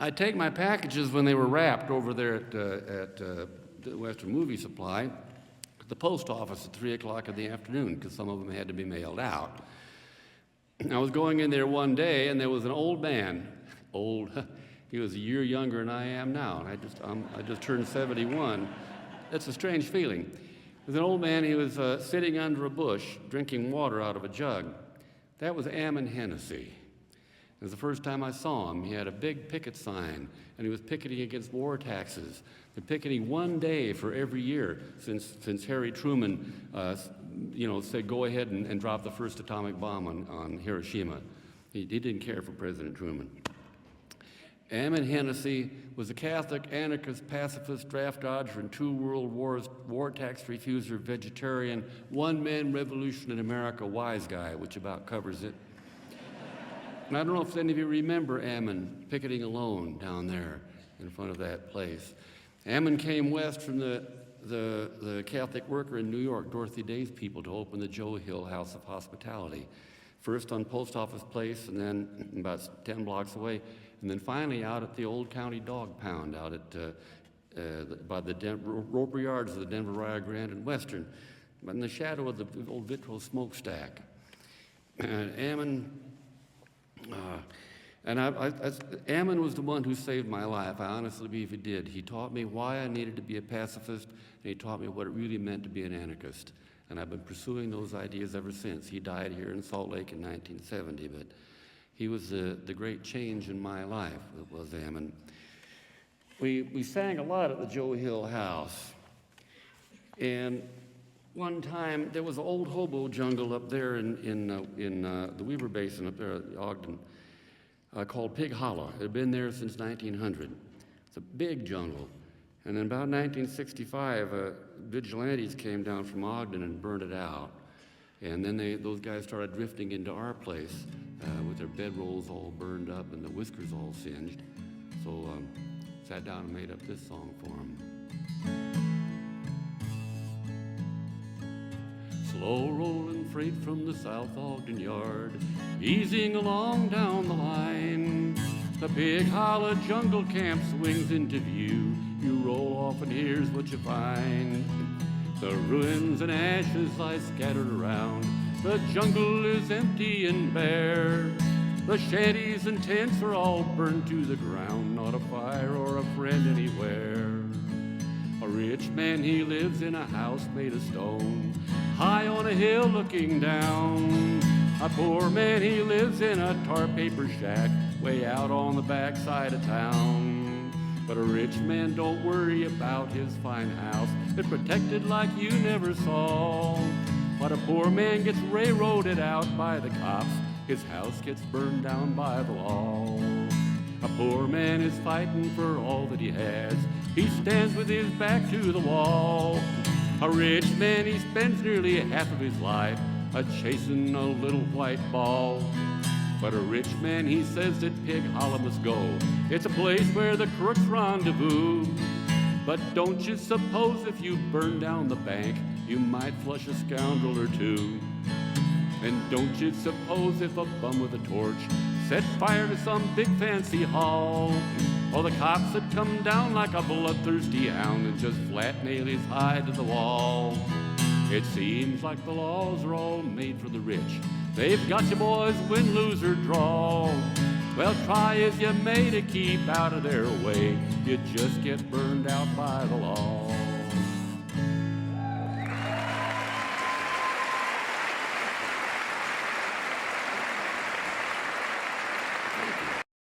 I'd take my packages when they were wrapped over there at the Western Movie Supply at the post office at 3 o'clock in the afternoon, because some of them had to be mailed out. I was going in there one day, and there was an old man, he was a year younger than I am now, and I just turned 71. That's a strange feeling. There was an old man, he was sitting under a bush, drinking water out of a jug. That was Ammon Hennacy. It was the first time I saw him. He had a big picket sign, and he was picketing against war taxes. They're picketing one day for every year since Harry Truman, said go ahead and drop the first atomic bomb on Hiroshima. He didn't care for President Truman. Ammon Hennacy was a Catholic, anarchist, pacifist, draft dodger, and 2 world wars, war tax refuser, vegetarian, one-man revolution in America wise guy, which about covers it. And I don't know if any of you remember Ammon picketing alone down there in front of that place. Ammon came west from the Catholic worker in New York, Dorothy Day's people, to open the Joe Hill House of Hospitality. First on Post Office Place, and then about 10 blocks away, and then finally out at the old county dog pound out at by the Roper Yards of the Denver Rio Grande and Western, but in the shadow of the old Vitro smokestack. Ammon Ammon was the one who saved my life. I honestly believe he did. He taught me why I needed to be a pacifist, and he taught me what it really meant to be an anarchist. And I've been pursuing those ideas ever since. He died here in Salt Lake in 1970, but he was the great change in my life, it was Ammon. We sang a lot at the Joe Hill House. And one time, there was an old hobo jungle up there in the Weber Basin up there at Ogden called Pig Hollow. It had been there since 1900. It's a big jungle. And in about 1965, vigilantes came down from Ogden and burned it out. And then those guys started drifting into our place with their bedrolls all burned up and the whiskers all singed. So sat down and made up this song for them. Slow rolling freight from the South Ogden Yard, easing along down the line. The Pig Hollow Jungle Camp swings into view. You roll off and here's what you find. The ruins and ashes lie scattered around. The jungle is empty and bare. The shanties and tents are all burned to the ground. Not a fire or a friend anywhere. A rich man, he lives in a house made of stone, high on a hill looking down. A poor man, he lives in a tar paper shack way out on the backside of town. But a rich man, don't worry about his fine house. It's protected like you never saw. But a poor man gets railroaded out by the cops. His house gets burned down by the law. A poor man is fighting for all that he has. He stands with his back to the wall. A rich man, he spends nearly half of his life chasing a little white ball. But a rich man, he says that Pig Hollow must go. It's a place where the crooks rendezvous. But don't you suppose if you burn down the bank, you might flush a scoundrel or two? And don't you suppose if a bum with a torch set fire to some big fancy hall, or the cops would come down like a bloodthirsty hound and just flat nail his hide to the wall? It seems like the laws are all made for the rich. They've got you boys win, lose, or draw. Well, try as you may to keep out of their way, you just get burned out by the law.